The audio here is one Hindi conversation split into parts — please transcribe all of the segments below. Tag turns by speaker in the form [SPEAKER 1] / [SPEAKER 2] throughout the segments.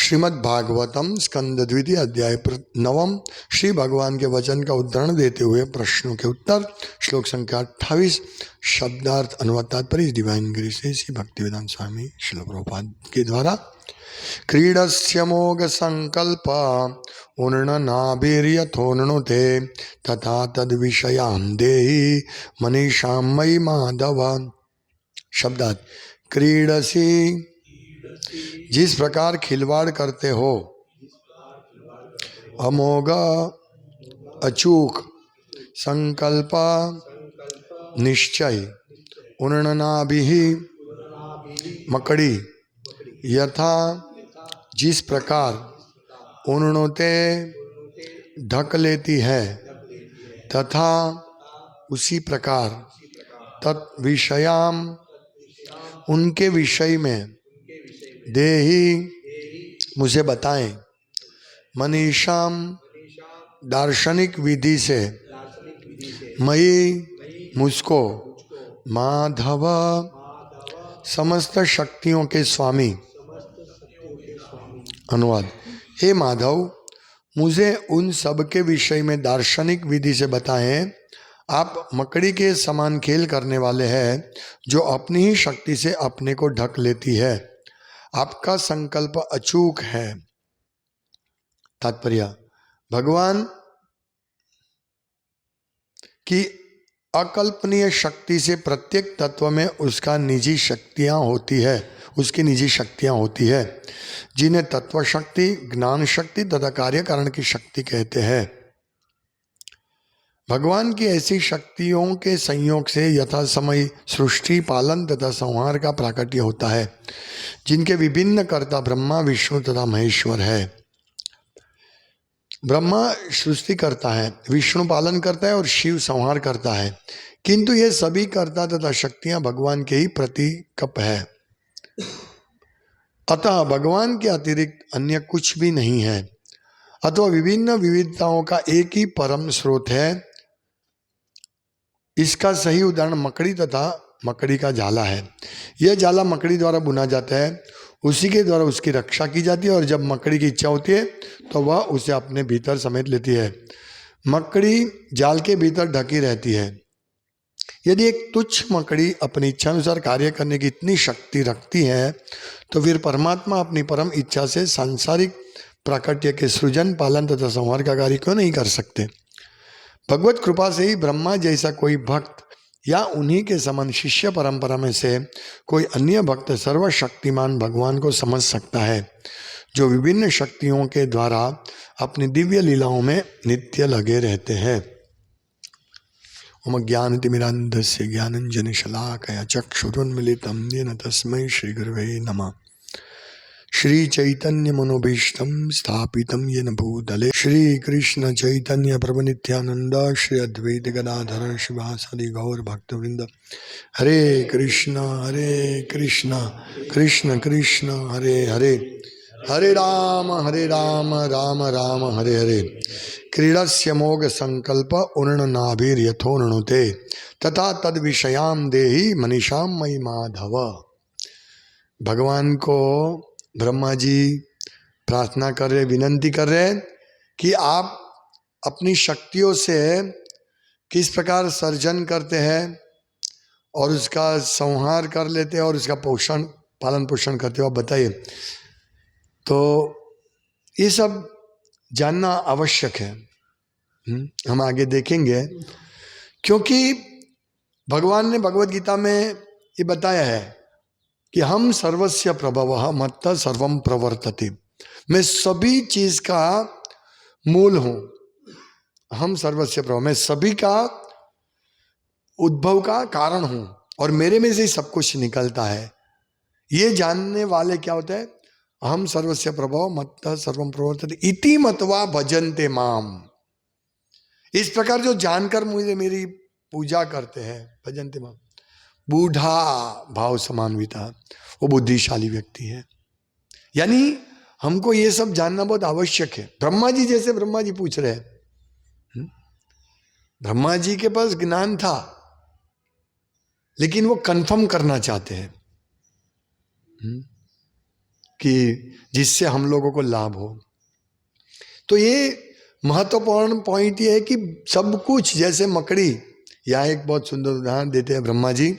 [SPEAKER 1] श्रीमद् भागवतम स्कंद द्वितीय अध्याय नवम श्री भगवान के वचन का उद्धरण देते हुए प्रश्नों के उत्तर। श्लोक संख्या 28। शब्दार्थ अनुवाद तात्पर्य डिवाइन ग्रेस से श्री भक्तिवेदांत स्वामी श्रील प्रभुपाद के द्वारा। क्रीडस्य मोघ संकल्प उन्ननाभिर्यथोन्नुते तथा तद विषयान् देहि मनीषां मयि माधव। शब्दार्थ क्रीडसी जिस प्रकार खिलवाड़ करते हो, अमोघ अचूक, संकल्प निश्चय, उन्ननाभिः मकड़ी, यथा जिस प्रकार, उन्नुते ढक लेती है, तथा उसी प्रकार, तत् विषयाम उनके विषय में, देहि मुझे बताएं, मनीषाम दार्शनिक विधि से, मयि मुझको, माधव समस्त शक्तियों के स्वामी। अनुवाद। हे माधव, मुझे उन सब के विषय में दार्शनिक विधि से बताएं। आप मकड़ी के समान खेल करने वाले हैं जो अपनी ही शक्ति से अपने को ढक लेती है। आपका संकल्प अचूक है। तात्पर्य, भगवान की अकल्पनीय शक्ति से प्रत्येक तत्व में उसका निजी शक्तियां होती है, उसकी निजी शक्तियां होती है, जिन्हें तत्व शक्ति, ज्ञान शक्ति तथा कार्य कारण की शक्ति कहते हैं। भगवान की ऐसी शक्तियों के संयोग से यथा समय सृष्टि, पालन तथा संहार का प्राकट्य होता है, जिनके विभिन्न कर्ता ब्रह्मा, विष्णु तथा महेश्वर है। ब्रह्मा सृष्टि करता है, विष्णु पालन करता है और शिव संहार करता है, किंतु ये सभी कर्ता तथा शक्तियां भगवान के ही प्रतीक है। अतः भगवान के अतिरिक्त अन्य कुछ भी नहीं है, अथवा विभिन्न विविधताओं का एक ही परम स्रोत है। इसका सही उदाहरण मकड़ी तथा मकड़ी का जाला है। यह जाला मकड़ी द्वारा बुना जाता है, उसी के द्वारा उसकी रक्षा की जाती है और जब मकड़ी की इच्छा होती है तो वह उसे अपने भीतर समेट लेती है। मकड़ी जाल के भीतर ढकी रहती है। यदि एक तुच्छ मकड़ी अपनी इच्छानुसार कार्य करने की इतनी शक्ति रखती है तो फिर परमात्मा अपनी परम इच्छा से सांसारिक प्राकट्य के सृजन, पालन तथा संहार का कार्य क्यों नहीं कर सकते। भगवत कृपा से ही ब्रह्मा जैसा कोई भक्त या उन्हीं के समान शिष्य परंपरा में से कोई अन्य भक्त सर्वशक्तिमान भगवान को समझ सकता है, जो विभिन्न शक्तियों के द्वारा अपनी दिव्य लीलाओं में नित्य लगे रहते हैं। ओम ज्ञानतिमिरान्धस्य ज्ञानञ्जनशलाकया चक्षुरुन्मीलितं येन तस्मै श्रीगुरवे नमः। श्री चैतन्य मनोभीष्टं स्थापितं येन भूतले श्री कृष्ण चैतन्य प्रभु नित्यानंद श्री अद्वैत गदाधर शिवासादि गौर भक्तवृंद। हरे कृष्ण कृष्ण कृष्ण हरे हरे, हरे राम राम राम हरे हरे। क्रीडस्य मोघ संकल्प उन्ननाभिर्यथोन्नुते तथा तद विषयां देहि मनीषां मयि माधव। भगवान को ब्रह्मा जी प्रार्थना कर रहे, विनंती कर रहे कि आप अपनी शक्तियों से किस प्रकार सर्जन करते हैं और उसका संहार कर लेते हैं और उसका पोषण, पालन पोषण करते हो, आप बताइए। तो ये सब जानना आवश्यक है। हम आगे देखेंगे, क्योंकि भगवान ने भगवत गीता में ये बताया है कि हम सर्वस्य प्रभवः मत्तः सर्वं प्रवर्तते। मैं सभी चीज का मूल हूं। हम सर्वस्य प्रभव, मैं सभी का उद्भव का कारण हूं और मेरे में से सब कुछ निकलता है। ये जानने वाले क्या होता है, हम सर्वस्य प्रभव मत्तः सर्वं प्रवर्तते इति मत्वा भजन्ते माम। इस प्रकार जो जानकर मुझे मेरी पूजा करते हैं, भजन्ते माम, बूढ़ा भाव समान्विता, वो बुद्धिशाली व्यक्ति है। यानी हमको ये सब जानना बहुत आवश्यक है। ब्रह्मा जी जैसे ब्रह्मा जी पूछ रहे हैं, ब्रह्मा जी के पास ज्ञान था लेकिन वो कंफर्म करना चाहते हैं कि जिससे हम लोगों को लाभ हो। तो ये महत्वपूर्ण पॉइंट ये है कि सब कुछ, जैसे मकड़ी, यहाँ एक बहुत सुंदर उदाहरण देते हैं ब्रह्मा जी।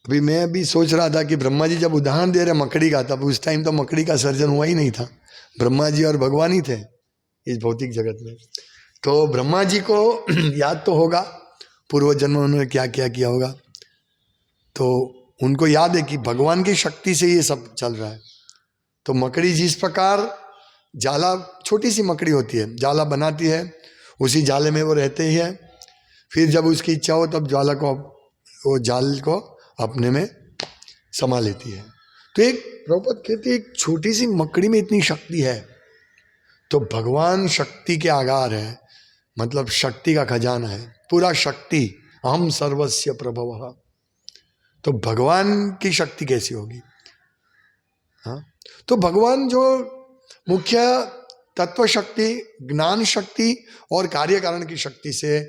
[SPEAKER 1] अभी मैं अभी सोच रहा था कि ब्रह्मा जी जब उदाहरण दे रहे मकड़ी का, तब उस टाइम तो मकड़ी का सर्जन हुआ ही नहीं था, ब्रह्मा जी और भगवान ही थे इस भौतिक जगत में। तो ब्रह्मा जी को याद तो होगा पूर्व जन्म में उन्होंने क्या क्या किया होगा, तो उनको याद है कि भगवान की शक्ति से ये सब चल रहा है। तो मकड़ी जिस प्रकार जाला, छोटी सी मकड़ी होती है, जाला बनाती है, उसी जाले में वो रहते ही है, फिर जब उसकी इच्छा हो तब ज्वाला को, वो जाल को अपने में समा लेती है। तो एक प्रभुपाद कहते एक छोटी सी मकड़ी में इतनी शक्ति है, तो भगवान शक्ति के आगार है, मतलब शक्ति का खजाना है, पूरा शक्ति, अहम सर्वस्य प्रभवः। तो भगवान की शक्ति कैसी होगी? हाँ, तो भगवान जो मुख्य तत्व शक्ति, ज्ञान शक्ति और कार्य कारण की शक्ति से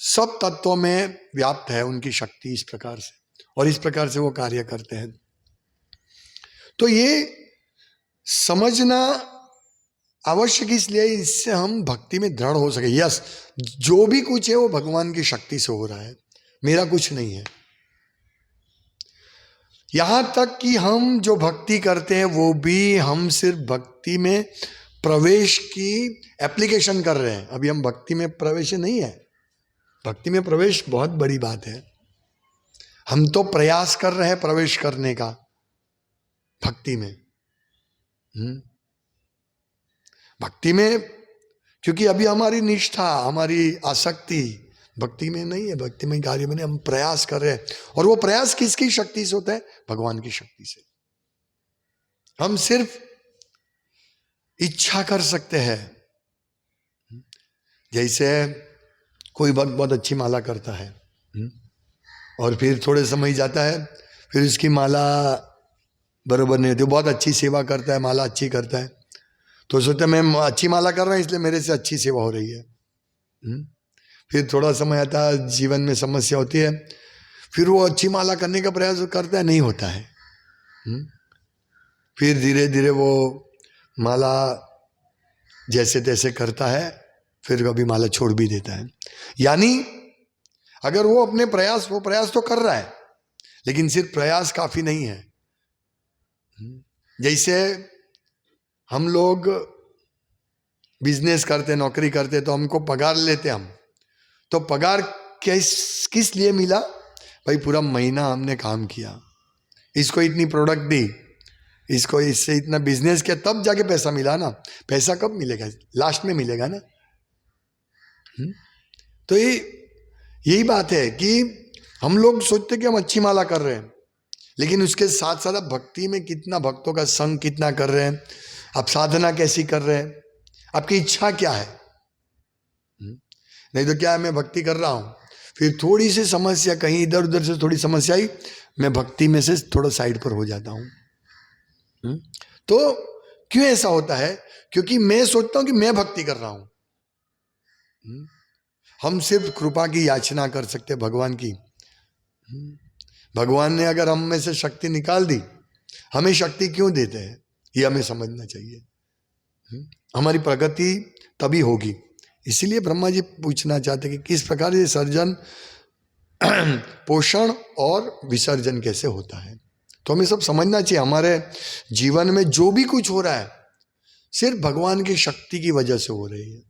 [SPEAKER 1] सब तत्वों में व्याप्त है उनकी शक्ति इस प्रकार से, और इस प्रकार से वो कार्य करते हैं। तो ये समझना आवश्यक इसलिए, इससे हम भक्ति में दृढ़ हो सके। यस, जो भी कुछ है वो भगवान की शक्ति से हो रहा है, मेरा कुछ नहीं है। यहां तक कि हम जो भक्ति करते हैं वो भी हम सिर्फ भक्ति में प्रवेश की एप्लीकेशन कर रहे हैं। अभी हम भक्ति में प्रवेश नहीं है, भक्ति में प्रवेश बहुत बड़ी बात है। हम तो प्रयास कर रहे हैं प्रवेश करने का भक्ति में। भक्ति में, क्योंकि अभी हमारी निष्ठा, हमारी आसक्ति भक्ति में नहीं है, भक्ति में कार्य में नहीं, हम प्रयास कर रहे हैं। और वो प्रयास किसकी शक्ति से होता है? भगवान की शक्ति से। हम सिर्फ इच्छा कर सकते हैं। जैसे कोई भक्त बहुत अच्छी माला करता है और फिर थोड़े समय जाता है, फिर उसकी माला बराबर नहीं होती, बहुत अच्छी सेवा करता है, माला अच्छी करता है, तो सोचते मैं अच्छी माला कर रहा हूँ इसलिए मेरे से अच्छी सेवा हो रही है। फिर थोड़ा समय आता है, जीवन में समस्या होती है, फिर वो अच्छी माला करने का प्रयास करता है, नहीं होता है। फिर धीरे धीरे वो माला जैसे तैसे करता है, फिर कभी माला छोड़ भी देता है। यानी अगर वो अपने प्रयास, वो प्रयास तो कर रहा है, लेकिन सिर्फ प्रयास काफी नहीं है। जैसे हम लोग बिजनेस करते, नौकरी करते, तो हमको पगार लेते हम, तो पगार किस लिए मिला? भाई पूरा महीना हमने काम किया, इसको इतनी प्रोडक्ट दी, इसको इससे इतना बिजनेस किया, तब जाके पैसा मिला ना। पैसा कब मिलेगा? लास्ट में मिलेगा ना। तो यही बात है कि हम लोग सोचते कि हम अच्छी माला कर रहे हैं, लेकिन उसके साथ साथ आप भक्ति में कितना, भक्तों का संग कितना कर रहे हैं, आप साधना कैसी कर रहे हैं, आपकी इच्छा क्या है। नहीं तो क्या है, मैं भक्ति कर रहा हूं, फिर थोड़ी सी समस्या, कहीं इधर उधर से थोड़ी समस्या आई, मैं भक्ति में से थोड़ा साइड पर हो जाता हूं। तो क्यों ऐसा होता है? क्योंकि मैं सोचता हूं कि मैं भक्ति कर रहा हूं। हम सिर्फ कृपा की याचना कर सकते भगवान की। भगवान ने अगर हम में से शक्ति निकाल दी, हमें शक्ति क्यों देते हैं, ये हमें समझना चाहिए। हमारी प्रगति तभी होगी। इसीलिए ब्रह्मा जी पूछना चाहते कि किस प्रकार ये सर्जन, पोषण और विसर्जन कैसे होता है। तो हमें सब समझना चाहिए, हमारे जीवन में जो भी कुछ हो रहा है सिर्फ भगवान की शक्ति की वजह से हो रही है।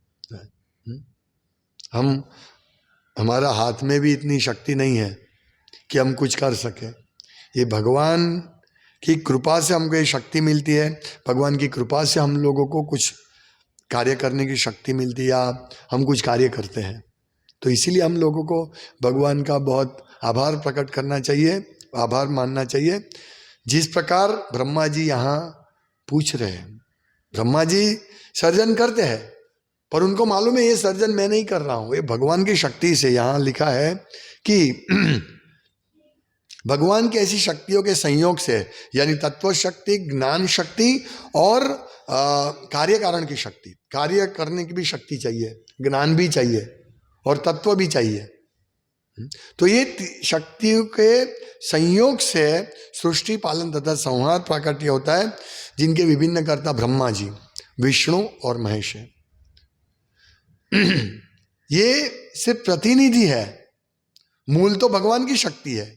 [SPEAKER 1] हमारा हाथ में भी इतनी शक्ति नहीं है कि हम कुछ कर सके। ये भगवान की कृपा से हमको ये शक्ति मिलती है, भगवान की कृपा से हम लोगों को कुछ कार्य करने की शक्ति मिलती है, या हम कुछ कार्य करते हैं। तो इसीलिए हम लोगों को भगवान का बहुत आभार प्रकट करना चाहिए, आभार मानना चाहिए। जिस प्रकार ब्रह्मा जी यहाँ पूछ रहे हैं, ब्रह्मा जी सर्जन करते हैं, पर उनको मालूम है ये सर्जन मैं नहीं कर रहा हूं, ये भगवान की शक्ति से। यहां लिखा है कि भगवान की ऐसी शक्तियों के संयोग से, यानी तत्व शक्ति, ज्ञान शक्ति और कार्य कारण की शक्ति, कार्य करने की भी शक्ति चाहिए, ज्ञान भी चाहिए और तत्व भी चाहिए। तो ये शक्तियों के संयोग से सृष्टि पालन तथा संहार प्राकट्य होता है, जिनके विभिन्न कर्ता ब्रह्मा जी, विष्णु और महेश है। ये सिर्फ प्रतिनिधि है, मूल तो भगवान की शक्ति है।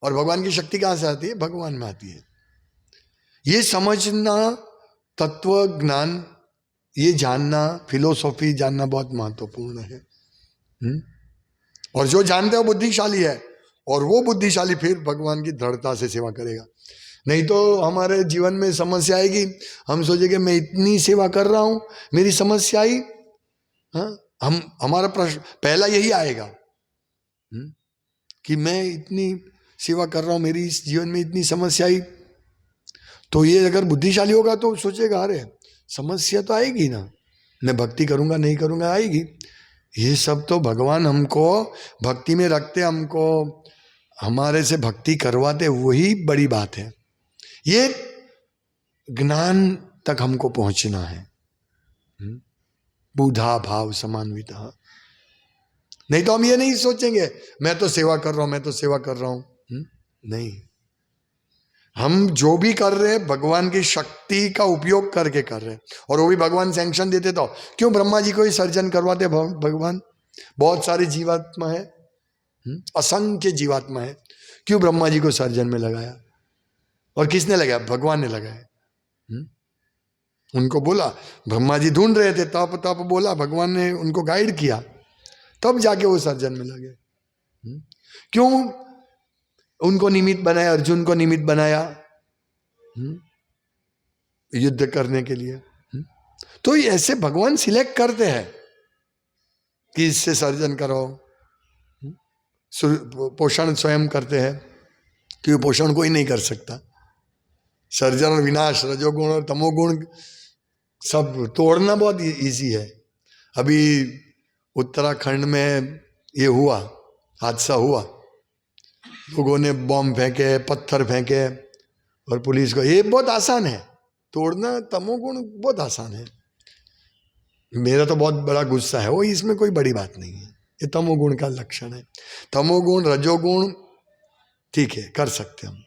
[SPEAKER 1] और भगवान की शक्ति कहां से आती है? भगवान में आती है। ये समझना, तत्व ज्ञान, ये जानना, फिलोसॉफी जानना बहुत महत्वपूर्ण है। और जो जानते हो बुद्धिशाली है, और वो बुद्धिशाली फिर भगवान की दृढ़ता से सेवा करेगा। नहीं तो हमारे जीवन में समस्या आएगी, हम सोचेंगे मैं इतनी सेवा कर रहा हूं, मेरी समस्या आई। हमारा प्रश्न पहला यही आएगा कि मैं इतनी सेवा कर रहा हूं, मेरी इस जीवन में इतनी समस्या आई। तो ये अगर बुद्धिशाली होगा तो सोचेगा अरे समस्या तो आएगी ना, मैं भक्ति करूंगा नहीं करूंगा, आएगी। ये सब तो भगवान हमको भक्ति में रखते, हमको हमारे से भक्ति करवाते, वही बड़ी बात है। ये ज्ञान तक हमको पहुंचना है, बुधा भाव समान्विता। नहीं तो हम ये नहीं सोचेंगे मैं तो सेवा कर रहा हूं, मैं तो सेवा कर रहा हूं। नहीं, हम जो भी कर रहे हैं भगवान की शक्ति का उपयोग करके कर रहे हैं, और वो भी भगवान सैंक्शन देते। तो क्यों ब्रह्मा जी को ही सर्जन करवाते भगवान? बहुत सारे जीवात्मा है, असंख्य जीवात्मा है, क्यों ब्रह्मा जी को सर्जन में लगाया? और किसने लगाया? भगवान ने लगाया। उनको बोला, ब्रह्मा जी ढूंढ रहे थे, तप तप बोला, भगवान ने उनको गाइड किया, तब जाके वो सर्जन में लगे। क्यों उनको निमित्त बनाया, अर्जुन को निमित्त बनाया युद्ध करने के लिए? तो ऐसे भगवान सिलेक्ट करते हैं कि इससे सर्जन करो। पोषण स्वयं करते हैं, क्योंकि पोषण कोई नहीं कर सकता। सर्जन और विनाश, रजोगुण और तमोगुण सब तोड़ना बहुत इजी है। अभी उत्तराखंड में ये हुआ, हादसा हुआ, लोगों ने बॉम्ब फेंके, पत्थर फेंके, और पुलिस को, ये बहुत आसान है तोड़ना, तमोगुण बहुत आसान है। मेरा तो बहुत बड़ा गुस्सा है वो, इसमें कोई बड़ी बात नहीं है, ये तमोगुण का लक्षण है। तमोगुण रजोगुण ठीक है कर सकते हम,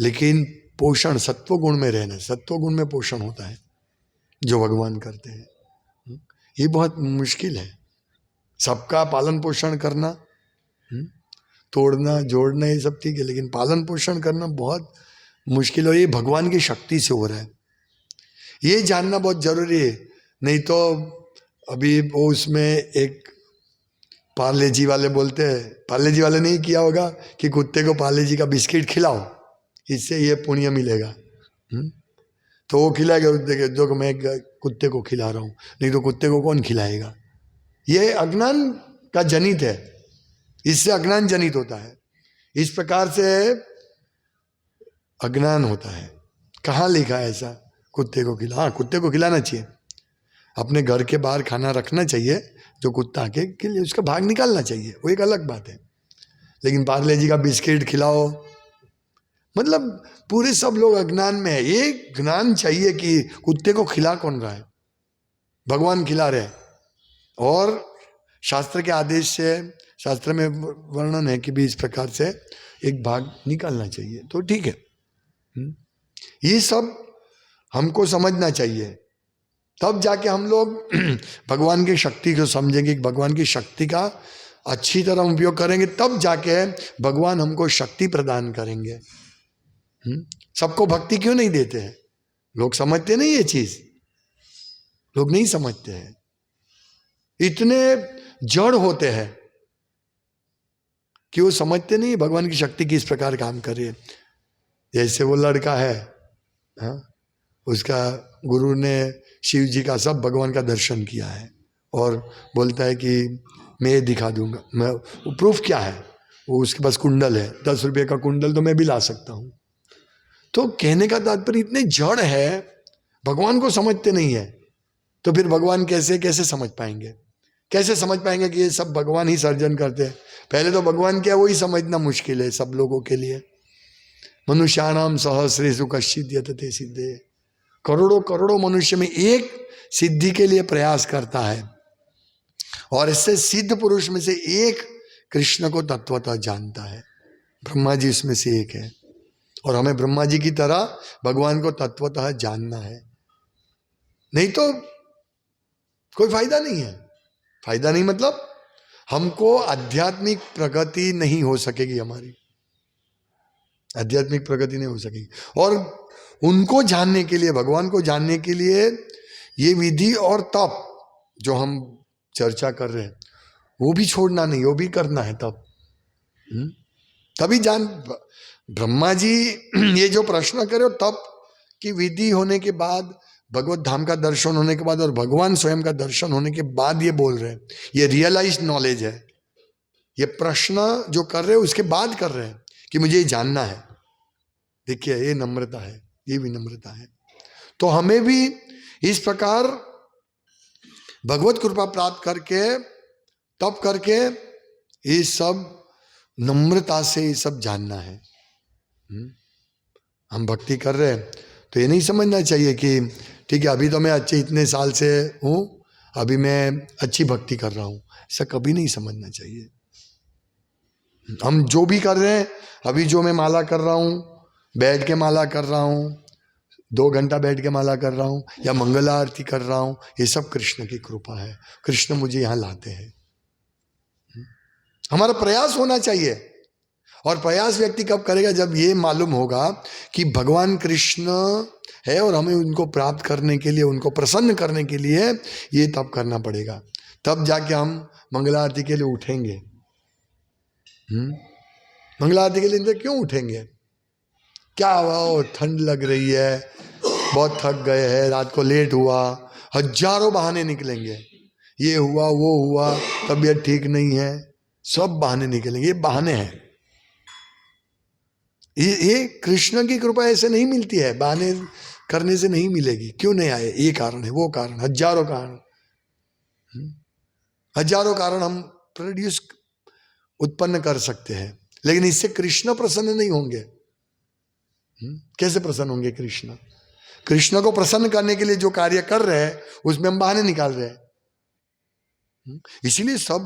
[SPEAKER 1] लेकिन पोषण सत्वगुण में रहना, सत्वगुण में पोषण होता है जो भगवान करते हैं। ये बहुत मुश्किल है, सबका पालन पोषण करना, तोड़ना जोड़ना ये सब ठीक है, लेकिन पालन पोषण करना बहुत मुश्किल है। ये भगवान की शक्ति से हो रहा है, ये जानना बहुत जरूरी है। नहीं तो अभी वो उसमें एक पार्ले जी वाले बोलते हैं, पार्ले जी वाले नहीं किया होगा कि कुत्ते को पार्ले जी का बिस्किट खिलाओ, इससे ये पुण्य मिलेगा। तो वो खिलाएगा, जो मैं कुत्ते को खिला रहा हूँ, नहीं तो कुत्ते को कौन खिलाएगा? ये अज्ञान का जनित है, इससे अज्ञान जनित होता है। इस प्रकार से अज्ञान होता है। कहाँ लिखा है ऐसा कुत्ते को खिला? हाँ, कुत्ते को खिलाना चाहिए, अपने घर के बाहर खाना रखना चाहिए, जो कुत्ता के लिए उसका भाग निकालना चाहिए, वो एक अलग बात है। लेकिन पार्ले जी का बिस्किट खिलाओ, मतलब पूरे सब लोग अज्ञान में है। ये ज्ञान चाहिए कि कुत्ते को खिला कौन रहा है? भगवान खिला रहे। और शास्त्र के आदेश से, शास्त्र में वर्णन है कि भी इस प्रकार से एक भाग निकालना चाहिए, तो ठीक है। ये सब हमको समझना चाहिए, तब जाके हम लोग भगवान की शक्ति को समझेंगे, कि भगवान की शक्ति का अच्छी तरह उपयोग करेंगे, तब जाके भगवान हमको शक्ति प्रदान करेंगे। सबको भक्ति क्यों नहीं देते हैं? लोग समझते नहीं ये चीज, लोग नहीं समझते हैं, इतने जड़ होते हैं कि वो समझते नहीं भगवान की शक्ति किस प्रकार काम कर रही है। जैसे वो लड़का है, उसका गुरु ने शिव जी का, सब भगवान का दर्शन किया है, और बोलता है कि मैं ये दिखा दूंगा। मैं, वो प्रूफ क्या है? वो उसके पास कुंडल है, 10 रुपये का कुंडल तो मैं भी ला सकता हूँ। तो कहने का तात्पर्य इतने जड़ है, भगवान को समझते नहीं है, तो फिर भगवान कैसे कैसे समझ पाएंगे? कैसे समझ पाएंगे कि ये सब भगवान ही सर्जन करते हैं? पहले तो भगवान क्या, वही समझना मुश्किल है सब लोगों के लिए। मनुष्याणाम सहस्रेषु कश्चित् यतते सिद्धे, करोड़ों करोड़ों मनुष्य में एक सिद्धि के लिए प्रयास करता है, और इससे सिद्ध पुरुष में से एक कृष्ण को तत्वतः जानता है। ब्रह्मा जी इसमें से एक है, और हमें ब्रह्मा जी की तरह भगवान को तत्वतः जानना है, नहीं तो कोई फायदा नहीं है। फायदा नहीं मतलब हमको आध्यात्मिक प्रगति नहीं हो सकेगी, हमारी आध्यात्मिक प्रगति नहीं हो सकेगी। और उनको जानने के लिए, भगवान को जानने के लिए ये विधि और तप जो हम चर्चा कर रहे हैं वो भी छोड़ना नहीं, वो भी करना है तब। तभी जान। ब्रह्मा जी ये जो प्रश्न करे तप की विधि होने के बाद, भगवत धाम का दर्शन होने के बाद और भगवान स्वयं का दर्शन होने के बाद ये बोल रहे हैं। ये रियलाइज नॉलेज है। ये प्रश्न जो कर रहे हैं उसके बाद कर रहे हैं कि मुझे ये जानना है। देखिए ये नम्रता है, ये भी नम्रता है। तो हमें भी इस प्रकार भगवत कृपा प्राप्त करके, तप करके, ये सब नम्रता से ये सब जानना है। हम भक्ति कर रहे हैं तो ये नहीं समझना चाहिए कि ठीक है अभी तो मैं अच्छे इतने साल से हूँ, अभी मैं अच्छी भक्ति कर रहा हूँ, ऐसा कभी नहीं समझना चाहिए। हम जो भी कर रहे हैं, अभी जो मैं माला कर रहा हूँ, बैठ के माला कर रहा हूँ, 2 घंटा बैठ के माला कर रहा हूँ, या मंगल आरती कर रहा हूँ, ये सब कृष्ण की कृपा है। कृष्ण मुझे यहाँ लाते हैं। हमारा प्रयास होना चाहिए। और प्रयास व्यक्ति कब करेगा? जब ये मालूम होगा कि भगवान कृष्ण है और हमें उनको प्राप्त करने के लिए, उनको प्रसन्न करने के लिए ये तब करना पड़ेगा। तब जाके हम मंगला आरती के लिए उठेंगे। मंगला आरती के लिए क्यों उठेंगे? क्या हुआ? ठंड लग रही है, बहुत थक गए हैं, रात को लेट हुआ, हजारों बहाने निकलेंगे। ये हुआ, वो हुआ, तबीयत ठीक नहीं है, सब बहाने निकलेंगे। ये बहाने हैं। ये कृष्ण की कृपा ऐसे नहीं मिलती है, बहाने करने से नहीं मिलेगी। क्यों नहीं आए? ये कारण है, वो कारण, हजारों कारण, हजारों कारण हम प्रोड्यूस उत्पन्न कर सकते हैं, लेकिन इससे कृष्ण प्रसन्न नहीं होंगे। कैसे प्रसन्न होंगे कृष्ण? कृष्ण को प्रसन्न करने के लिए जो कार्य कर रहे हैं उसमें हम बहाने निकाल रहे हैं। इसीलिए सब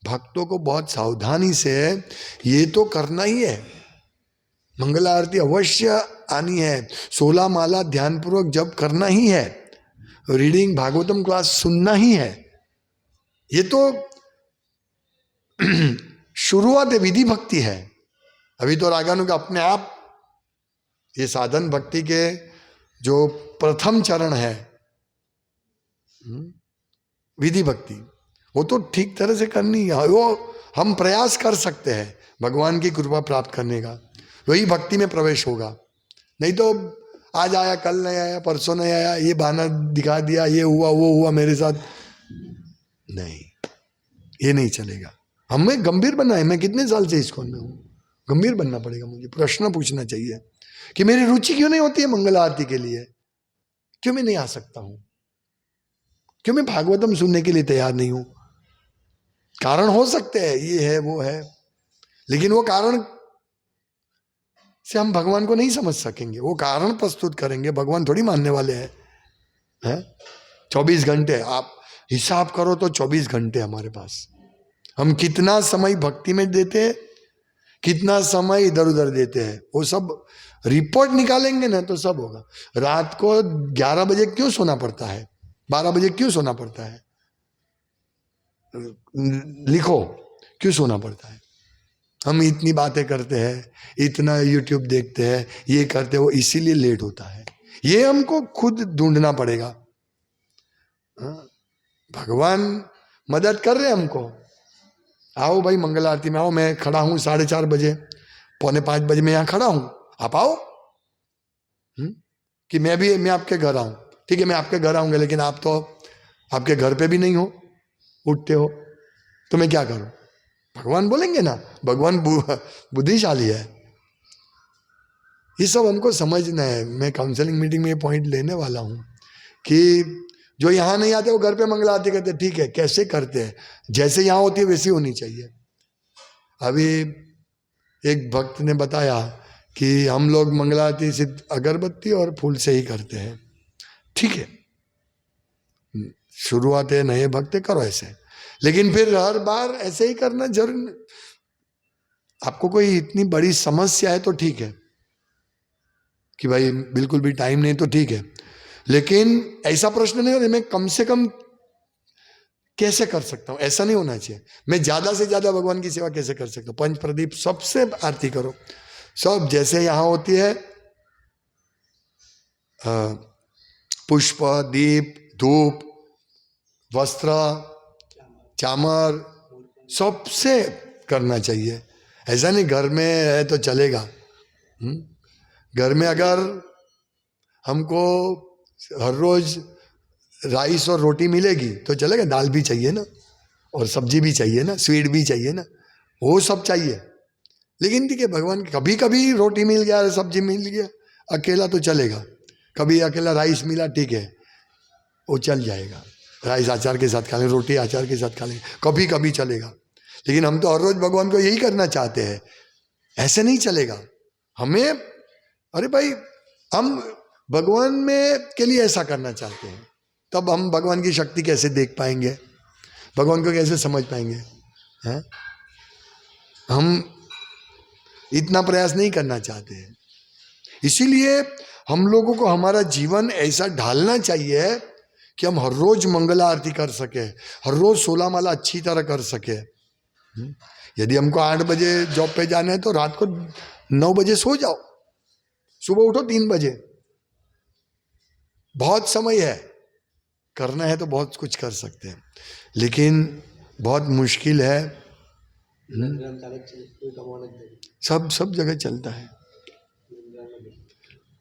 [SPEAKER 1] भक्तों को बहुत सावधानी से ये तो करना ही है। मंगला आरती अवश्य आनी है, 16 माला ध्यानपूर्वक जप करना ही है, रीडिंग भागवतम क्लास सुनना ही है। ये तो शुरुआत है, विधि भक्ति है। अभी तो रागानुग अपने आप ये साधन भक्ति के जो प्रथम चरण है विधि भक्ति, वो तो ठीक तरह से करनी है। वो हम प्रयास कर सकते हैं भगवान की कृपा प्राप्त करने का, वही भक्ति में प्रवेश होगा। नहीं तो आज आया, कल नहीं आया, परसों नहीं आया, ये बहाना दिखा दिया, ये हुआ, वो हुआ मेरे साथ, नहीं, ये नहीं चलेगा। हमें गंभीर बनना है। मैं कितने साल से इस्कॉन में हूँ, गंभीर बनना पड़ेगा। मुझे प्रश्न पूछना चाहिए कि मेरी रुचि क्यों नहीं होती है मंगल आरती के लिए? क्यों मैं नहीं आ सकता हूं? क्यों मैं भागवतम सुनने के लिए तैयार नहीं हूं? कारण हो सकते हैं, ये है, वो है, लेकिन वो कारण से हम भगवान को नहीं समझ सकेंगे। वो कारण प्रस्तुत करेंगे, भगवान थोड़ी मानने वाले हैं। 24 घंटे आप हिसाब करो तो 24 घंटे हमारे पास। हम कितना समय भक्ति में देते हैं, कितना समय इधर उधर देते हैं, वो सब रिपोर्ट निकालेंगे ना तो सब होगा। रात को 11 बजे क्यों सोना पड़ता है, 12 बजे क्यों सोना पड़ता है? लिखो क्यों सोना पड़ता है? हम इतनी बातें करते हैं, इतना यूट्यूब देखते हैं, ये करते हैं, वो इसीलिए लेट होता है। ये हमको खुद ढूंढना पड़ेगा। भगवान मदद कर रहे हैं हमको। आओ भाई मंगल आरती में आओ, मैं खड़ा हूँ 4:30 बजे, 4:45 बजे मैं यहाँ खड़ा हूँ, आप आओ। कि मैं आपके घर आऊँ? ठीक है, मैं आपके घर आऊंगा, लेकिन आप तो आपके घर पे भी नहीं हो, उठते हो, तो मैं क्या करूं? भगवान बोलेंगे ना, भगवान बुद्धिशाली है। ये सब हमको समझना है। मैं काउंसलिंग मीटिंग में ये पॉइंट लेने वाला हूं कि जो यहाँ नहीं आते वो घर पे मंगला आरती करते, ठीक है, कैसे करते हैं? जैसे यहाँ होती है वैसी होनी चाहिए। अभी एक भक्त ने बताया कि हम लोग मंगला आरती सिर्फ अगरबत्ती और फूल से ही करते हैं। ठीक है, शुरुआत है, नए भक्त करो ऐसे, लेकिन फिर हर बार ऐसे ही करना जरूरी नहीं। आपको कोई इतनी बड़ी समस्या है तो ठीक है कि भाई बिल्कुल भी टाइम नहीं तो ठीक है, लेकिन ऐसा प्रश्न नहीं होता मैं कम से कम कैसे कर सकता हूं, ऐसा नहीं होना चाहिए। मैं ज्यादा से ज्यादा भगवान की सेवा कैसे कर सकता हूं, पंच प्रदीप सबसे आरती करो, सब जैसे यहां होती है पुष्प, दीप, धूप, वस्त्र, चामर, सबसे करना चाहिए। ऐसा नहीं घर में है तो चलेगा। घर में अगर हमको हर रोज राइस और रोटी मिलेगी तो चलेगा, दाल भी चाहिए ना, और सब्जी भी चाहिए ना, स्वीट भी चाहिए ना, वो सब चाहिए। लेकिन देखिए भगवान कभी कभी रोटी मिल गया, सब्जी मिल गया, अकेला तो चलेगा। कभी अकेला राइस मिला, ठीक है, वो चल जाएगा, राइस अचार के साथ खा लेंगे, रोटी अचार के साथ खा लेंगे, कभी कभी चलेगा। लेकिन हम तो हर रोज भगवान को यही करना चाहते हैं, ऐसे नहीं चलेगा हमें। अरे भाई हम भगवान में के लिए ऐसा करना चाहते हैं, तब हम भगवान की शक्ति कैसे देख पाएंगे, भगवान को कैसे समझ पाएंगे हैं? हम इतना प्रयास नहीं करना चाहते हैं। इसीलिए हम लोगों को हमारा जीवन ऐसा ढालना चाहिए कि हम हर रोज मंगला आरती कर सके, हर रोज 16 माला अच्छी तरह कर सके। यदि हमको 8 बजे जॉब पे जाना है तो रात को 9 बजे सो जाओ, सुबह उठो 3 बजे, बहुत समय है, करना है तो बहुत कुछ कर सकते हैं, लेकिन बहुत मुश्किल है। सब जगह चलता है,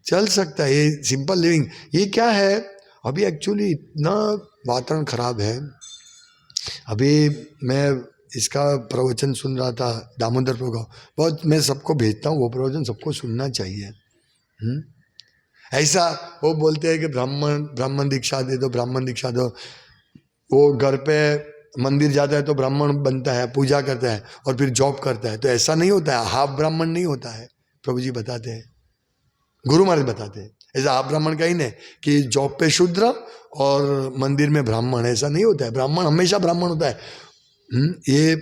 [SPEAKER 1] चल सकता है, ये सिंपल लिविंग। ये क्या है, अभी एक्चुअली इतना वातावरण खराब है। अभी मैं इसका प्रवचन सुन रहा था, दामोदर प्रभु का, बहुत मैं सबको भेजता हूँ वो प्रवचन, सबको सुनना चाहिए। ऐसा वो बोलते हैं कि ब्राह्मण दीक्षा दे दो, ब्राह्मण दीक्षा दो। वो घर पे मंदिर जाता है तो ब्राह्मण बनता है, पूजा करता है और फिर जॉब करता है, तो ऐसा नहीं होता है, हाफ ब्राह्मण नहीं होता है। प्रभु जी बताते हैं, गुरु महाराज बताते हैं, ऐसा हाफ ब्राह्मण का ही नहीं कि जॉब पे शूद्र और मंदिर में ब्राह्मण, ऐसा नहीं होता है। ब्राह्मण हमेशा ब्राह्मण होता है। ये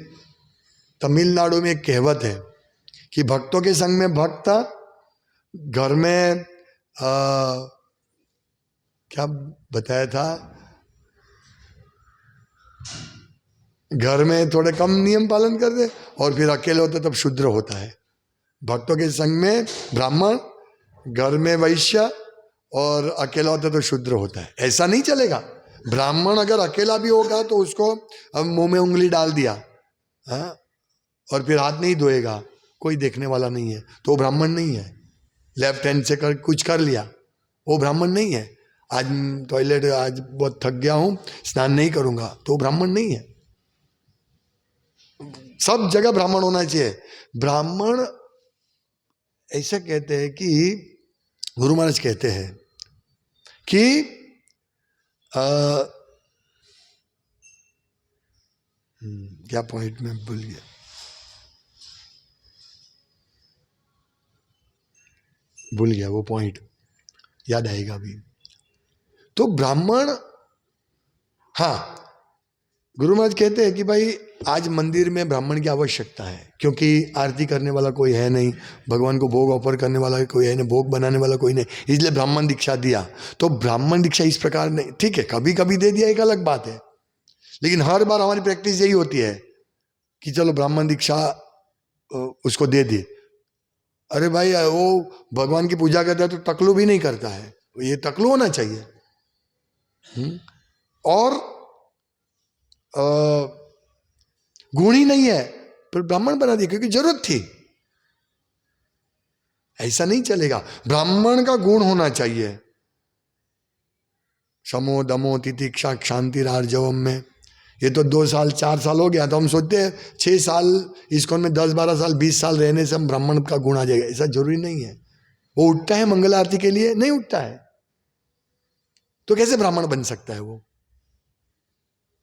[SPEAKER 1] तमिलनाडु में एक कहावत है कि भक्तों के संग में भक्त, घर में क्या बताया था, घर में थोड़े कम नियम पालन करते और फिर अकेले होते तब शूद्र होता है। भक्तों के संग में ब्राह्मण, घर में वैश्य और अकेला होता तो शूद्र होता है, ऐसा नहीं चलेगा। ब्राह्मण अगर अकेला भी होगा तो उसको अब मुंह में उंगली डाल दिया, हाँ, और फिर हाथ नहीं धोएगा, कोई देखने वाला नहीं है, तो वो ब्राह्मण नहीं है। लेफ्ट हैंड से कुछ कर लिया, वो ब्राह्मण नहीं है। आज टॉयलेट, आज बहुत थक गया हूं, स्नान नहीं करूंगा, तो ब्राह्मण नहीं है। सब जगह ब्राह्मण होना चाहिए। ब्राह्मण ऐसा कहते हैं कि गुरु महाराज कहते हैं कि क्या पॉइंट में भूल गया, वो पॉइंट याद आएगा अभी। तो ब्राह्मण, हाँ, गुरु महाराज कहते हैं कि भाई आज मंदिर में ब्राह्मण की आवश्यकता है, क्योंकि आरती करने वाला कोई है नहीं, भगवान को भोग ऑफर करने वाला कोई है नहीं, भोग बनाने वाला कोई नहीं, इसलिए ब्राह्मण दीक्षा दिया। तो ब्राह्मण दीक्षा इस प्रकार नहीं, ठीक है, कभी कभी दे दिया, एक अलग बात है, लेकिन हर बार हमारी प्रैक्टिस यही होती है कि चलो ब्राह्मण दीक्षा उसको दे दी। अरे भाई वो भगवान की पूजा करता है तो टकलू भी नहीं करता है, ये टकलू होना चाहिए। और गुण ही नहीं है पर ब्राह्मण बना दिया क्योंकि जरूरत थी, ऐसा नहीं चलेगा। ब्राह्मण का गुण होना चाहिए, समो दमो तितिक्षा क्षांति रार्जवम में। ये तो 2 साल 4 साल हो गया, तो हम सोचते हैं 6 साल इस्कॉन में, 10-12 साल 20 साल रहने से हम ब्राह्मण का गुण आ जाएगा, ऐसा जरूरी नहीं है। वो उठता है मंगल आरती के लिए, नहीं उठता है तो कैसे ब्राह्मण बन सकता है वो?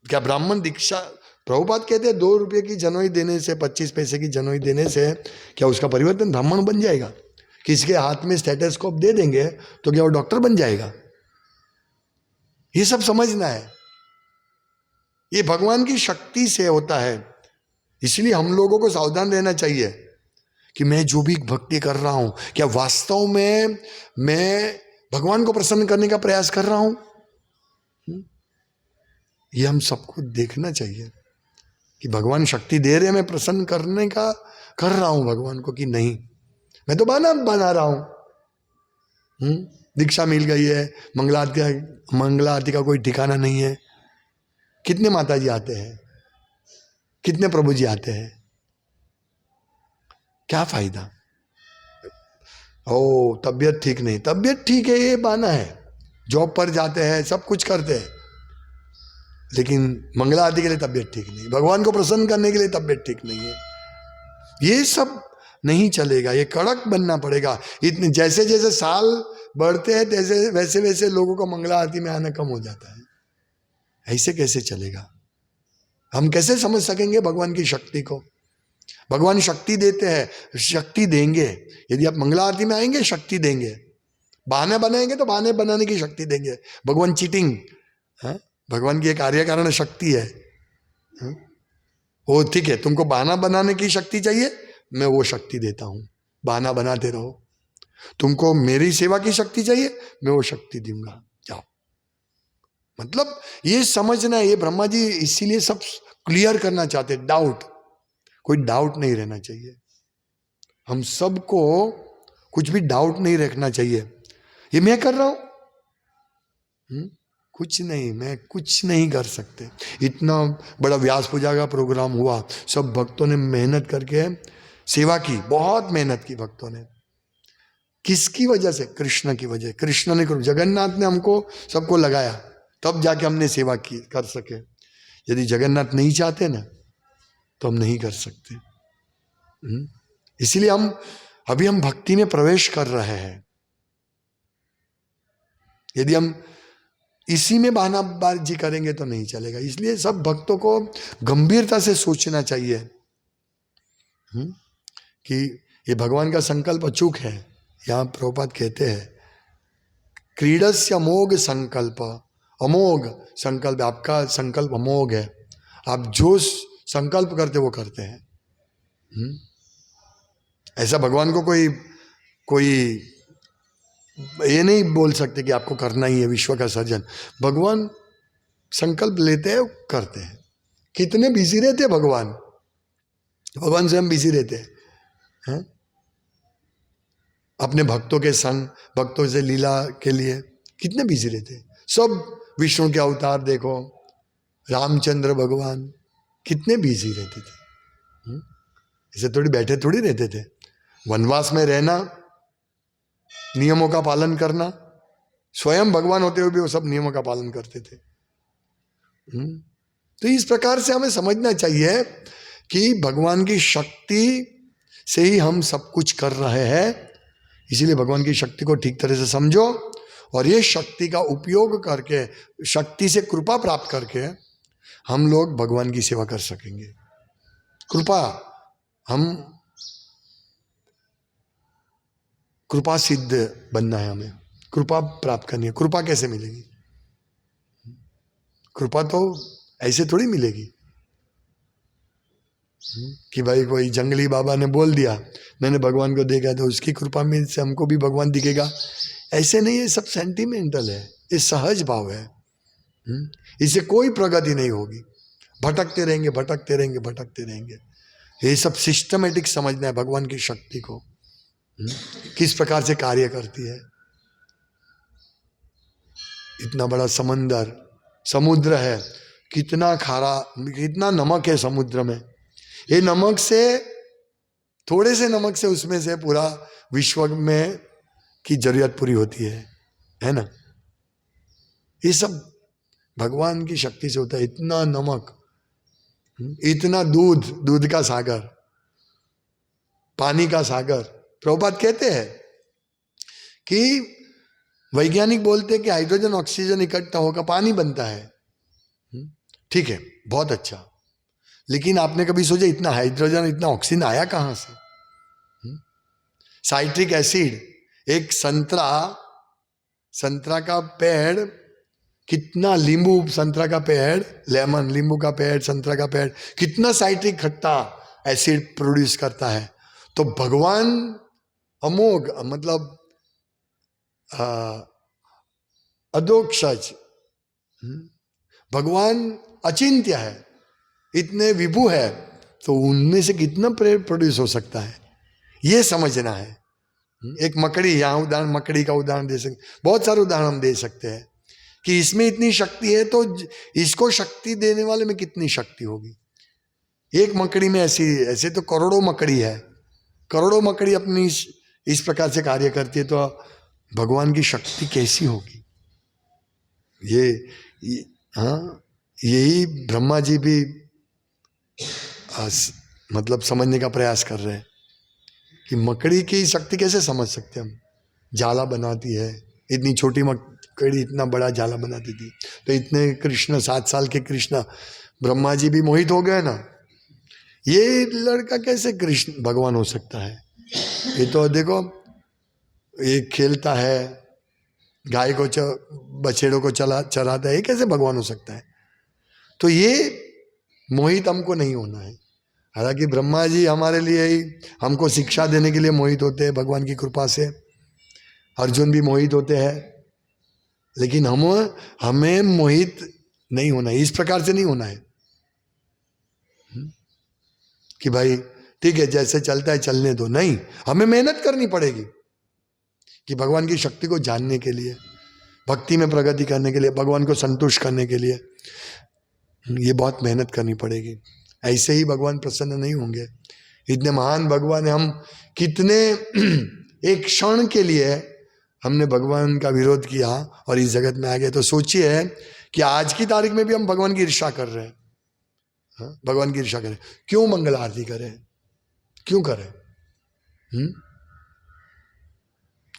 [SPEAKER 1] क्या ब्राह्मण दीक्षा, प्रभुपाद कहते हैं 2 रुपये की जनोई देने से, 25 पैसे की जनोई देने से क्या उसका परिवर्तन ब्राह्मण बन जाएगा? किसी के हाथ में स्टेथोस्कोप दे देंगे तो क्या वो डॉक्टर बन जाएगा? ये सब समझना है। ये भगवान की शक्ति से होता है। इसलिए हम लोगों को सावधान रहना चाहिए कि मैं जो भी भक्ति कर रहा हूं, क्या वास्तव में मैं भगवान को प्रसन्न करने का प्रयास कर रहा हूं। ये हम सबको देखना चाहिए कि भगवान शक्ति दे रहे, मैं प्रसन्न करने का कर रहा हूं भगवान को कि नहीं, मैं तो बहाना बना रहा हूं। दीक्षा मिल गई है, मंगला आरती का कोई ठिकाना नहीं है। कितने माता जी आते हैं, कितने प्रभु जी आते हैं, क्या फायदा। ओ तबीयत ठीक नहीं, तबीयत ठीक है ये बहाना है। जॉब पर जाते हैं, सब कुछ करते हैं, लेकिन मंगला आरती के लिए तबीयत ठीक नहीं, भगवान को प्रसन्न करने के लिए तबीयत ठीक नहीं है। ये सब नहीं चलेगा, ये कड़क बनना पड़ेगा। इतने जैसे जैसे साल बढ़ते हैं तैसे वैसे वैसे लोगों का मंगला आरती में आना कम हो जाता है। ऐसे कैसे चलेगा? हम कैसे समझ सकेंगे भगवान की शक्ति को? भगवान शक्ति देते हैं, शक्ति देंगे। यदि आप मंगला आरती में आएंगे, शक्ति देंगे। बहाने बनाएंगे तो बहाने बनाने की शक्ति देंगे। भगवान चीटिंग है, भगवान की एक कार्य कारण शक्ति है। वो ठीक है, तुमको बहाना बनाने की शक्ति चाहिए, मैं वो शक्ति देता हूं, बहाना बनाते रहो। तुमको मेरी सेवा की शक्ति चाहिए, मैं वो शक्ति दूंगा, जाओ। मतलब ये समझना है, ये ब्रह्मा जी इसीलिए सब क्लियर करना चाहते, डाउट, कोई डाउट नहीं रहना चाहिए। हम सबको कुछ भी डाउट नहीं रखना चाहिए। ये मैं कर रहा हूं, कुछ नहीं, मैं कुछ नहीं कर सकते। इतना बड़ा व्यास पूजा का प्रोग्राम हुआ, सब भक्तों ने मेहनत करके सेवा की, बहुत मेहनत की भक्तों ने। किसकी वजह से? कृष्ण की वजह। कृष्ण ने, जगन्नाथ ने हमको सबको लगाया, तब जाके हमने सेवा की कर सके। यदि जगन्नाथ नहीं चाहते ना तो हम नहीं कर सकते। इसलिए हम भक्ति में प्रवेश कर रहे हैं। यदि हम इसी में बहानाबाजी करेंगे तो नहीं चलेगा। इसलिए सब भक्तों को गंभीरता से सोचना चाहिए कि ये भगवान का संकल्प अचूक है। यहां प्रभुपाद कहते हैं, क्रीडस्य अमोघ संकल्प, अमोघ संकल्प, आपका संकल्प अमोघ है। आप जो संकल्प करते वो करते हैं। ऐसा भगवान को कोई ये नहीं बोल सकते कि आपको करना ही है विश्व का सर्जन। भगवान संकल्प लेते हैं, करते हैं। कितने बिजी रहते हैं भगवान, भगवान से हम बिजी रहते हैं अपने भक्तों के संग, भक्तों से लीला के लिए कितने बिजी रहते हैं। सब विष्णु के अवतार देखो, रामचंद्र भगवान कितने बिजी रहते थे। इसे थोड़ी बैठे थोड़ी रहते थे। वनवास में रहना, नियमों का पालन करना, स्वयं भगवान होते हुए भी वो सब नियमों का पालन करते थे। तो इस प्रकार से हमें समझना चाहिए कि भगवान की शक्ति से ही हम सब कुछ कर रहे हैं। इसीलिए भगवान की शक्ति को ठीक तरह से समझो और ये शक्ति का उपयोग करके, शक्ति से कृपा प्राप्त करके हम लोग भगवान की सेवा कर सकेंगे। कृपा, हम कृपा सिद्ध बनना है, हमें कृपा प्राप्त करनी है। कृपा कैसे मिलेगी? कृपा तो ऐसे थोड़ी मिलेगी कि भाई कोई जंगली बाबा ने बोल दिया मैंने भगवान को देखा तो उसकी कृपा में से हमको भी भगवान दिखेगा। ऐसे नहीं, ये सब सेंटिमेंटल है, ये सहज भाव है। इससे कोई प्रगति नहीं होगी, भटकते रहेंगे भटकते रहेंगे भटकते रहेंगे। ये सब सिस्टमेटिक समझना है भगवान की शक्ति को, किस प्रकार से कार्य करती है। इतना बड़ा समुद्र है, कितना खारा, कितना नमक है समुद्र में। ये नमक से, थोड़े से नमक से उसमें से पूरा विश्व में की जरूरत पूरी होती है ना। ये सब भगवान की शक्ति से होता है। इतना नमक, इतना दूध का सागर, पानी का सागर। प्रभुपाद कहते हैं कि वैज्ञानिक बोलते हैं कि हाइड्रोजन ऑक्सीजन इकट्ठा होकर पानी बनता है। ठीक है, बहुत अच्छा, लेकिन आपने कभी सोचा इतना हाइड्रोजन इतना ऑक्सीजन आया कहां से? साइट्रिक एसिड, एक संतरा का पेड़ कितना नींबू संतरा का पेड़, लेमन नींबू का पेड़, संतरा का पेड़ कितना साइट्रिक खट्टा एसिड प्रोड्यूस करता है। तो भगवान अमोघ, मतलब अदोक्षज, भगवान अचिंत्य है, इतने विभु है, तो उनमें से कितना प्रोड्यूस हो सकता है ये समझना है। एक मकड़ी, यहाँ उदाहरण मकड़ी का उदाहरण दे सकते, बहुत सारे उदाहरण हम दे सकते हैं कि इसमें इतनी शक्ति है तो इसको शक्ति देने वाले में कितनी शक्ति होगी। एक मकड़ी में ऐसे तो करोड़ों मकड़ी है, करोड़ों मकड़ी अपनी इस प्रकार से कार्य करती है, तो भगवान की शक्ति कैसी होगी। हाँ, यही ब्रह्मा जी भी मतलब समझने का प्रयास कर रहे हैं कि मकड़ी की शक्ति कैसे समझ सकते हम। जाला बनाती है, इतनी छोटी मकड़ी इतना बड़ा जाला बनाती थी, तो इतने कृष्ण 7 साल के कृष्ण ब्रह्मा जी भी मोहित हो गए ना। ये लड़का कैसे कृष्ण भगवान हो सकता है। ये तो देखो, ये खेलता है, गाय को बछेड़ों को चराता है, ये कैसे भगवान हो सकता है। तो ये मोहित हमको नहीं होना है। हालांकि ब्रह्मा जी हमारे लिए ही हमको शिक्षा देने के लिए मोहित होते हैं भगवान की कृपा से, अर्जुन भी मोहित होते हैं, लेकिन हमें मोहित नहीं होना है, इस प्रकार से नहीं होना है कि भाई ठीक है जैसे चलता है चलने दो। नहीं, हमें मेहनत करनी पड़ेगी कि भगवान की शक्ति को जानने के लिए, भक्ति में प्रगति करने के लिए, भगवान को संतुष्ट करने के लिए ये बहुत मेहनत करनी पड़ेगी। ऐसे ही भगवान प्रसन्न नहीं होंगे। इतने महान भगवान है, हम कितने एक क्षण के लिए हमने भगवान का विरोध किया और इस जगत में आ गए। तो सोचिए कि आज की तारीख में भी हम भगवान की ईर्ष्या कर रहे हैं। भगवान की ईर्ष्या करें, क्यों मंगल आरती करें, क्यों करें,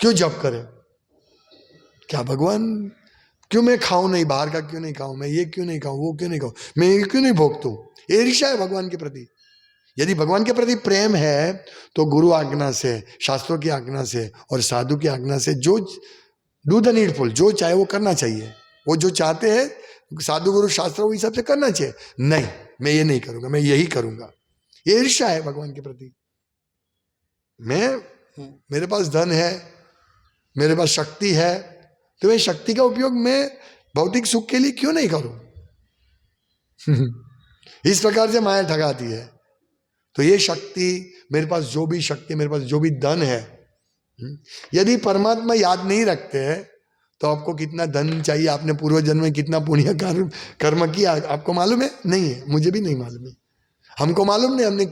[SPEAKER 1] क्यों जप करें, क्या भगवान, क्यों मैं खाऊं नहीं, बाहर का क्यों नहीं खाऊं, मैं ये क्यों नहीं खाऊं, वो क्यों नहीं खाऊं, मैं ये क्यों नहीं भोगतूं। ये ईर्ष्या है भगवान के प्रति। यदि भगवान के प्रति प्रेम है तो गुरु आज्ञा से, शास्त्रों की आज्ञा से और साधु की आज्ञा से जो डू द नीडफुल, जो चाहे वो करना चाहिए। वो जो चाहते हैं साधु गुरु शास्त्र वो हिसाब से करना चाहिए। नहीं, मैं ये नहीं करूंगा, मैं यही करूंगा, ये ईर्ष्या है भगवान के प्रति। मेरे पास धन है, मेरे पास शक्ति है, तो मैं शक्ति का उपयोग मैं भौतिक सुख के लिए क्यों नहीं करूं। इस प्रकार से माया ठगाती है। तो ये शक्ति, मेरे पास जो भी शक्ति, मेरे पास जो भी धन है, यदि परमात्मा याद नहीं रखते हैं तो आपको कितना धन चाहिए, आपने पूर्व जन्म में कितना पुण्य कर्म किया, आपको मालूम है? नहीं है, मुझे भी नहीं मालूम है, हमको मालूम नहीं हमने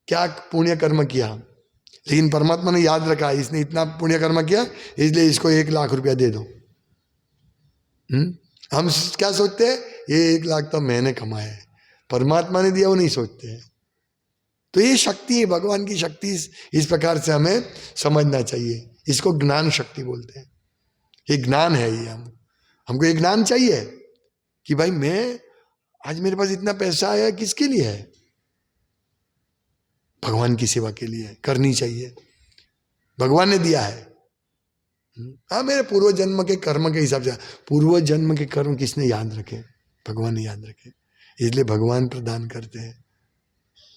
[SPEAKER 1] क्या पुण्य कर्म किया। लेकिन परमात्मा ने याद रखा, इसने इतना पुण्य कर्म किया इसलिए इसको 1 लाख रुपया दे दो। हम क्या सोचते हैं, ये 1 लाख तो मैंने कमाया है, परमात्मा ने दिया वो नहीं सोचते हैं। तो ये शक्ति है, भगवान की शक्ति इस प्रकार से हमें समझना चाहिए। इसको ज्ञान शक्ति बोलते हैं। ये ज्ञान है, ये हमको ये ज्ञान चाहिए कि भाई मैं आज मेरे पास इतना पैसा आया किसके लिए है, भगवान की सेवा के लिए करनी चाहिए, भगवान ने दिया है। हाँ, मेरे पूर्व जन्म के कर्म के हिसाब से, पूर्व जन्म के कर्म किसने याद रखे, भगवान ने याद रखे, इसलिए भगवान प्रदान करते हैं।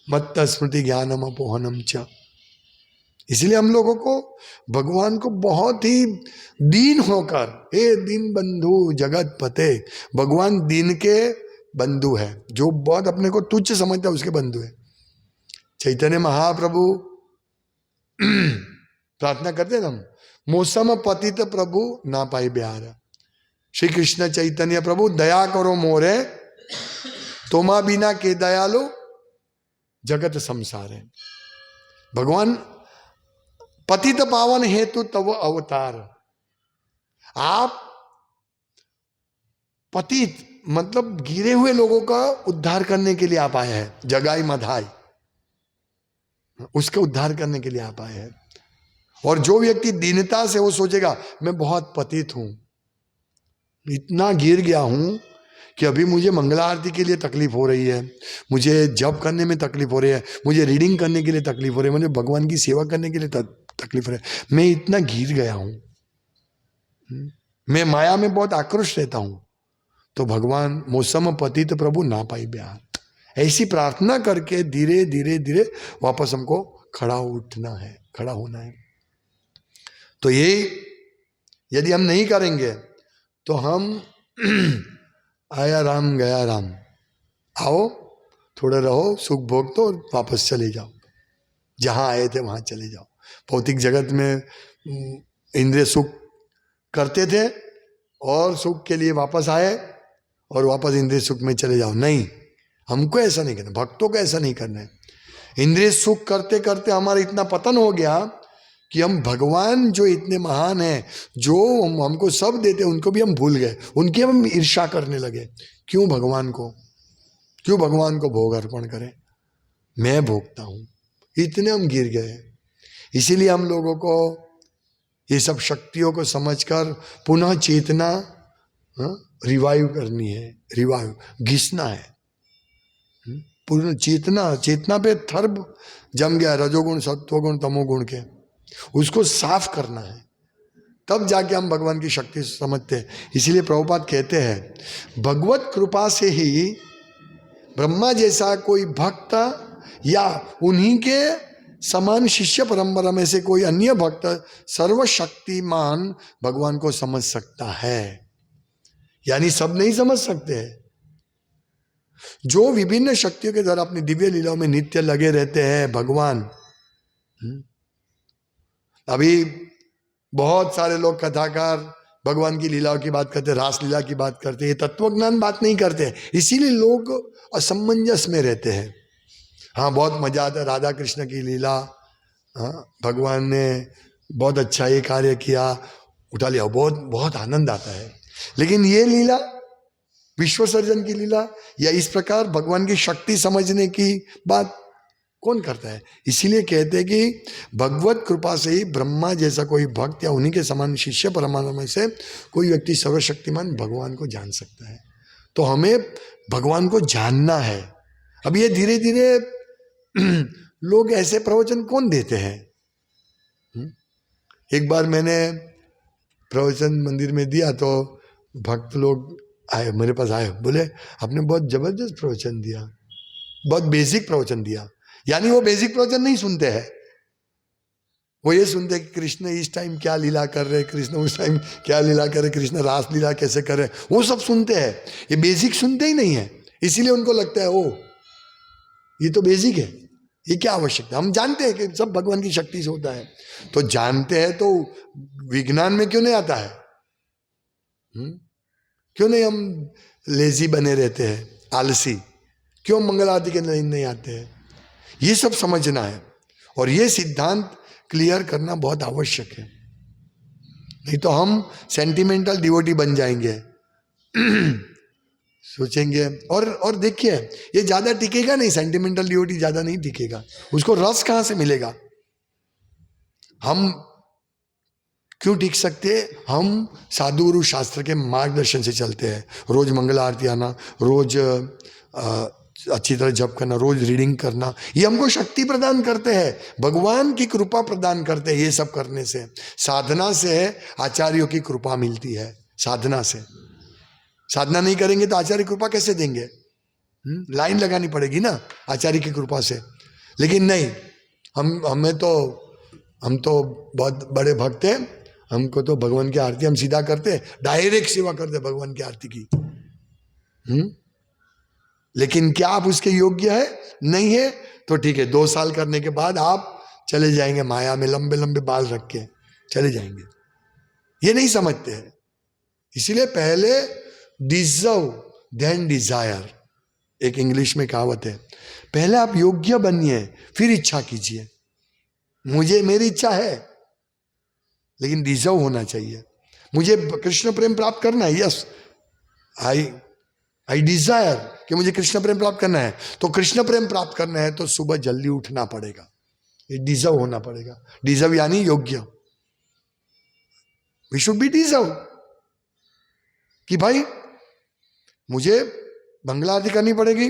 [SPEAKER 1] मत्त स्मृति ज्ञानम अपोहनम च। इसलिए हम लोगों को भगवान को बहुत ही दीन होकर, हे दीन बंधु जगत पते, भगवान दीन के बंधु है, जो बहुत अपने को तुच्छ समझता है उसके बंधु है। चैतन्य महाप्रभु प्रार्थना करते हम, मौसम पतित प्रभु ना पाई ब्यार। श्री कृष्ण चैतन्य प्रभु दया करो मोरे, तोमा बिना के दयालु जगत संसार है। भगवान पतित पावन हेतु तव अवतार। आप पतित मतलब गिरे हुए लोगों का उद्धार करने के लिए आप आए हैं, जगाई मधाई, उसका उद्धार करने के लिए आप आए हैं। और जो व्यक्ति दीनता से वो सोचेगा मैं बहुत पतित हूं, इतना गिर गया हूं कि अभी मुझे मंगला आरती के लिए तकलीफ हो रही है, मुझे जप करने में तकलीफ हो रही है, मुझे रीडिंग करने के लिए तकलीफ हो रही है, मुझे भगवान की सेवा करने के लिए तकलीफ हो रही है, मैं इतना गिर गया हूं, मैं माया में बहुत आक्रोश रहता हूं, तो भगवान मौसम पतित प्रभु ना पाई ब्याह, ऐसी प्रार्थना करके धीरे धीरे धीरे वापस हमको खड़ा उठना है, खड़ा होना है। तो ये यदि हम नहीं करेंगे तो हम आया राम गया राम, आओ थोड़ा रहो सुख भोग तो वापस चले जाओ, जहां आए थे वहां चले जाओ। भौतिक जगत में इंद्रिय सुख करते थे और सुख के लिए वापस आए और वापस इंद्रिय सुख में चले जाओ, नहीं, हमको ऐसा नहीं करना, भक्तों को ऐसा नहीं करना है। इंद्रिय सुख करते करते हमारा इतना पतन हो गया कि हम भगवान जो इतने महान हैं, जो हमको सब देते उनको भी हम भूल गए, उनकी हम ईर्ष्या करने लगे। क्यों भगवान को भोग अर्पण करें, मैं भोगता हूं, इतने हम गिर गए। इसीलिए हम लोगों को ये सब शक्तियों को समझकर पुनः चेतना रिवाइव करनी है, रिवाइव घिसना है। पूर्ण चेतना पे थर्ब जम गया रजोगुण सत्वगुण तमोगुण के, उसको साफ करना है, तब जाके हम भगवान की शक्ति समझते हैं। इसीलिए प्रभुपाद कहते हैं भगवत कृपा से ही ब्रह्मा जैसा कोई भक्त या उन्हीं के समान शिष्य परंपरा में से कोई अन्य भक्त सर्वशक्तिमान भगवान को समझ सकता है। यानी सब नहीं समझ सकते। जो विभिन्न शक्तियों के द्वारा अपनी दिव्य लीलाओं में नित्य लगे रहते हैं भगवान। अभी बहुत सारे लोग कथाकार भगवान की लीलाओं की बात करते, रास लीला की बात करते, ये तत्वज्ञान बात नहीं करते, इसीलिए लोग असमंजस में रहते हैं। हाँ, बहुत मजा आता है राधा कृष्ण की लीला, हाँ भगवान ने बहुत अच्छा ये कार्य किया, उठा लिया, बहुत बहुत आनंद आता है। लेकिन ये लीला विश्व सर्जन की लीला या इस प्रकार भगवान की शक्ति समझने की बात कौन करता है? इसीलिए कहते हैं कि भगवत कृपा से ही ब्रह्मा जैसा कोई भक्त या उन्हीं के समान शिष्य परमात्मा में से कोई व्यक्ति सर्वशक्तिमान भगवान को जान सकता है। तो हमें भगवान को जानना है। अब ये धीरे धीरे लोग ऐसे प्रवचन कौन देते हैं? एक बार मैंने प्रवचन मंदिर में दिया तो भक्त लोग आए, मेरे पास आए, बोले आपने बहुत जबरदस्त प्रवचन दिया, बहुत बेसिक प्रवचन दिया। यानी वो बेसिक प्रवचन नहीं सुनते हैं, वो ये सुनते हैं कि कृष्ण इस टाइम क्या लीला कर रहे, कृष्ण उस टाइम क्या लीला कर रहे, कृष्ण रास लीला कैसे कर रहे, वो सब सुनते हैं। ये बेसिक सुनते ही नहीं है, इसीलिए उनको लगता है ओ ये तो बेसिक है, ये क्या आवश्यकता। हम जानते हैं कि सब भगवान की शक्ति से होता है, तो जानते हैं तो विज्ञान में क्यों नहीं आता है? क्यों नहीं हम लेजी बने रहते हैं, आलसी? क्यों मंगल आरती के नहीं आते हैं? ये सब समझना है और ये सिद्धांत क्लियर करना बहुत आवश्यक है, नहीं तो हम सेंटिमेंटल डिवोटी बन जाएंगे। सोचेंगे और देखिए ये ज्यादा टिकेगा नहीं, सेंटिमेंटल डिवोटी ज्यादा नहीं टिकेगा, उसको रस कहां से मिलेगा? हम क्यों टिक सकते? हम साधु गुरु शास्त्र के मार्गदर्शन से चलते हैं। रोज मंगल आरती आना, रोज अच्छी तरह जप करना, रोज रीडिंग करना, ये हमको शक्ति प्रदान करते हैं, भगवान की कृपा प्रदान करते हैं। ये सब करने से, साधना से आचार्यों की कृपा मिलती है। साधना से, साधना नहीं करेंगे तो आचार्य कृपा कैसे देंगे? लाइन लगानी पड़ेगी ना आचार्य की कृपा से। लेकिन नहीं, हम तो बहुत बड़े भक्त हैं, हमको तो भगवान की आरती हम सीधा करते, डायरेक्ट सेवा करते भगवान की आरती की। लेकिन क्या आप उसके योग्य है? नहीं है तो ठीक है, 2 साल करने के बाद आप चले जाएंगे माया में, लंबे लंबे बाल रख के चले जाएंगे। ये नहीं समझते हैं। इसीलिए पहले डिजर्व देन डिजायर, एक इंग्लिश में कहावत है, पहले आप योग्य बनिए फिर इच्छा कीजिए। मुझे मेरी इच्छा है लेकिन डिजर्व होना चाहिए। मुझे कृष्ण प्रेम प्राप्त करना है, यस आई डिजायर कि मुझे कृष्ण प्रेम प्राप्त करना है, तो कृष्ण प्रेम प्राप्त करना है तो सुबह जल्दी उठना पड़ेगा, ये डिजर्व होना पड़ेगा। डिजर्व यानी योग्य, वी शुड बी डिजर्व कि भाई मुझे मंगला आरती करनी पड़ेगी,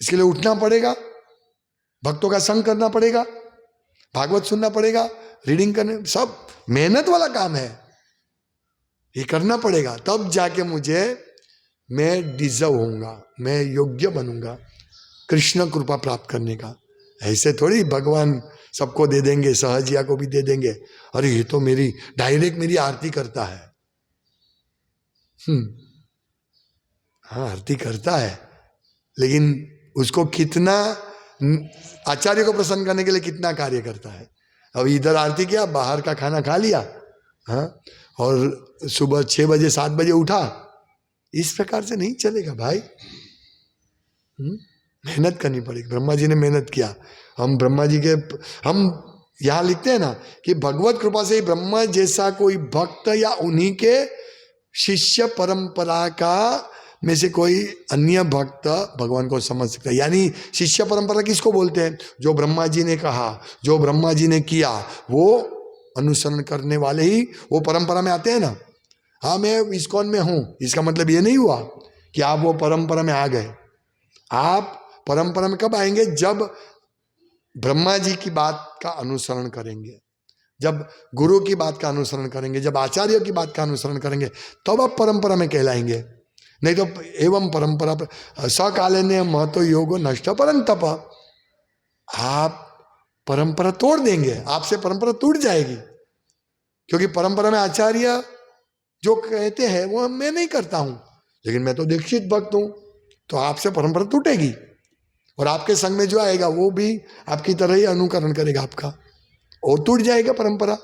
[SPEAKER 1] इसके लिए उठना पड़ेगा, भक्तों का संग करना पड़ेगा, भागवत सुनना पड़ेगा, रीडिंग करने, सब मेहनत वाला काम है। ये करना पड़ेगा, तब जाके मैं डिजर्व होऊंगा, मैं योग्य बनूंगा कृष्ण कृपा प्राप्त करने का। ऐसे थोड़ी भगवान सबको दे देंगे, सहजिया को भी दे देंगे, अरे ये तो मेरी डायरेक्ट मेरी आरती करता है। हाँ आरती करता है, लेकिन उसको कितना, आचार्य को प्रसन्न करने के लिए कितना कार्य करता है। अब इधर आरती किया, बाहर का खाना खा लिया, हाँ, और सुबह 6 बजे 7 बजे उठा, इस प्रकार से नहीं चलेगा भाई। मेहनत करनी पड़ेगी। ब्रह्मा जी ने मेहनत किया, हम ब्रह्मा जी के, हम यहाँ लिखते हैं ना कि भगवत कृपा से ही ब्रह्मा जैसा कोई भक्त या उन्हीं के शिष्य परंपरा का में से कोई अन्य भक्त भगवान को समझ सकता है। यानी शिष्य परंपरा किसको बोलते हैं? जो ब्रह्मा जी ने कहा, जो ब्रह्मा जी ने किया, वो अनुसरण करने वाले ही वो परंपरा में आते हैं ना। हाँ मैं इस्कॉन में हूं, इसका मतलब ये नहीं हुआ कि आप वो परंपरा में आ गए। आप परंपरा में कब आएंगे? जब ब्रह्मा जी की बात का अनुसरण करेंगे, जब गुरु की बात का अनुसरण करेंगे, जब आचार्य की बात का अनुसरण करेंगे, तब आप परंपरा में कहलाएंगे। नहीं तो एवं परंपरा सकाले ने महतो योगो नष्ट परंतप, आप परंपरा तोड़ देंगे, आपसे परंपरा टूट जाएगी। क्योंकि परंपरा में आचार्य जो कहते हैं वो मैं नहीं करता हूं, लेकिन मैं तो दीक्षित भक्त हूं, तो आपसे परंपरा टूटेगी और आपके संग में जो आएगा वो भी आपकी तरह ही अनुकरण करेगा आपका, और टूट जाएगा परंपरा।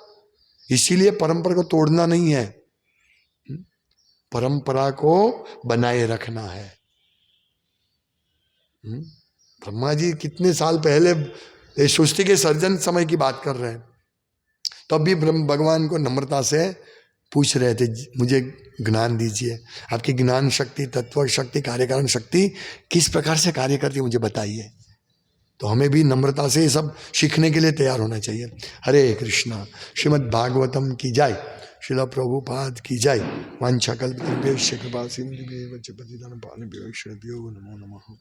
[SPEAKER 1] इसीलिए परंपरा को तोड़ना नहीं है, परंपरा को बनाए रखना है। ब्रह्मा जी कितने साल पहले सृष्टि के सर्जन समय की बात कर रहे हैं, तब भी भगवान को नम्रता से पूछ रहे थे, मुझे ज्ञान दीजिए, आपकी ज्ञान शक्ति, तत्व शक्ति, कार्यकारण शक्ति किस प्रकार से कार्य करती है मुझे बताइए। तो हमें भी नम्रता से ये सब सीखने के लिए तैयार होना चाहिए। हरे कृष्णा। श्रीमद् भागवतम की जय, श्रील प्रभुपाद की जय। वांछाकल्पतरुभ्यश्च कृपा सिंधुभ्येव च पतितानां पावनेभ्यो वैष्णवेभ्यो नमो नमः।